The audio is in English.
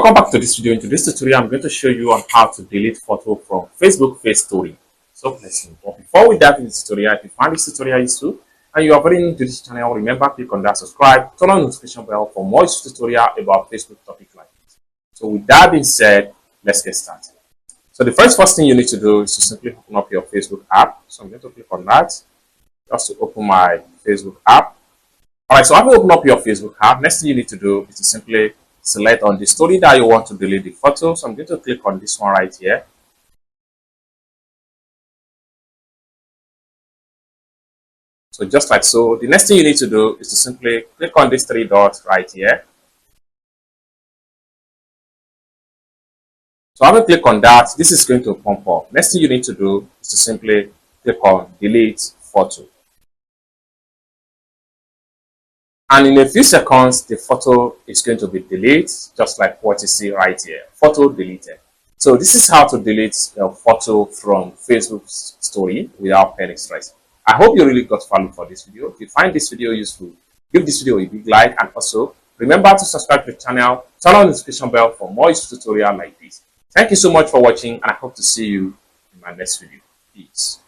Welcome back to this video. In this tutorial, I'm going to show you on how to delete photo from Facebook Face Story. So let's move on. Before we dive into the tutorial, if you find this tutorial useful and you are very new to this channel, remember click on that subscribe, turn on the notification bell for more tutorial about Facebook topics like this. So with that being said, let's get started. So the first thing you need to do is to simply open up your Facebook app. So I'm going to click on that just to open my Facebook app. Alright, so after you open up your Facebook app, next thing you need to do is to simply select on the story that you want to delete the photo. So I'm going to click on this one right here. So just like so, the next thing you need to do is to simply click on these three dots right here. So having click on that, this is going to pop up. Next thing you need to do is to simply click on delete photo. And in a few seconds, the photo is going to be deleted, just like what you see right here. Photo deleted. So this is how to delete a photo from Facebook's story without any stress. I hope you really got value for this video. If you find this video useful, give this video a big like, and also remember to subscribe to the channel, turn on the notification bell for more useful tutorials like this. Thank you so much for watching, and I hope to see you in my next video. Peace.